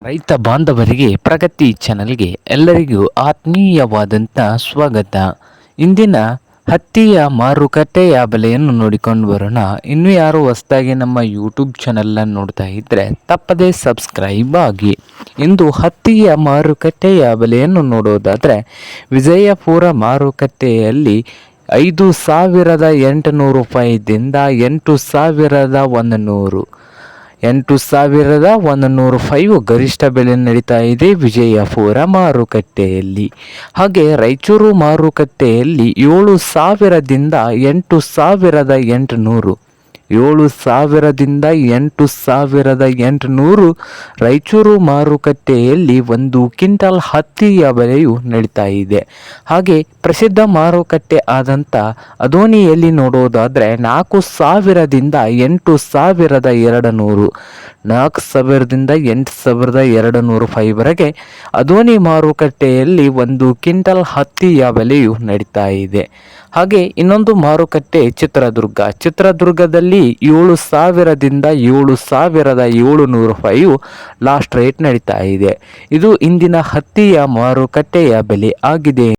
ರೈತ ಬಾಂಧವರಿಗೆ ಪ್ರಗತಿ ಚಾನಲ್ಗೆ ಎಲ್ಲರಿಗೂ ಆತ್ಮೀಯವಾದಂಥ ಸ್ವಾಗತ. ಇಂದಿನ ಹತ್ತಿಯ ಮಾರುಕಟ್ಟೆಯ ಬೆಲೆಯನ್ನು ನೋಡಿಕೊಂಡು ಬರೋಣ. ಇನ್ನೂ ಯಾರು ಹೊಸದಾಗಿ ನಮ್ಮ ಯೂಟ್ಯೂಬ್ ಚಾನಲನ್ನು ನೋಡ್ತಾ ಇದ್ದರೆ ತಪ್ಪದೇ ಸಬ್ಸ್ಕ್ರೈಬ್ ಆಗಿ. ಇಂದು ಹತ್ತಿಯ ಮಾರುಕಟ್ಟೆಯ ಬೆಲೆಯನ್ನು ನೋಡೋದಾದರೆ ವಿಜಯಪುರ ಮಾರುಕಟ್ಟೆಯಲ್ಲಿ 5,800 ರೂಪಾಯಿದಿಂದ 8,100 8,105 ಗರಿಷ್ಠ ಬೆಲೆ ನಡೀತಾ ಇದೆ ವಿಜಯಪುರ ಮಾರುಕಟ್ಟೆಯಲ್ಲಿ. ಹಾಗೆ ರಾಯಚೂರು ಮಾರುಕಟ್ಟೆಯಲ್ಲಿ 7,000ದಿಂದ 8,800 7,000ದಿಂದ 8,800 ರಾಯಚೂರು ಮಾರುಕಟ್ಟೆಯಲ್ಲಿ 1 ಕ್ವಿಂಟಲ್ ಹತ್ತಿಯ ಬೆಲೆಯು ನಡೀತಾ ಇದೆ. ಹಾಗೆ ಪ್ರಸಿದ್ಧ ಮಾರುಕಟ್ಟೆ ಆದಂಥ ಅದೋನಿಯಲ್ಲಿ ನೋಡೋದಾದರೆ 4,000ದಿಂದ 8,200 4,000ದಿಂದ 8,200 ಅದೋನಿ ಮಾರುಕಟ್ಟೆಯಲ್ಲಿ 1 ಕ್ವಿಂಟಲ್ ಹತ್ತಿಯ ಬೆಲೆಯು ನಡೀತಾ ಇದೆ. ಹಾಗೆ ಇನ್ನೊಂದು ಮಾರುಕಟ್ಟೆ ಚಿತ್ರದುರ್ಗದಲ್ಲಿ 7,000ದಿಂದ 7,700 ಲಾಸ್ಟ್ ರೇಟ್ ನಡೀತಾ ಇದೆ. ಇದು ಇಂದಿನ ಹತ್ತಿಯ ಮಾರುಕಟ್ಟೆಯ ಬೆಲೆ ಆಗಿದೆ.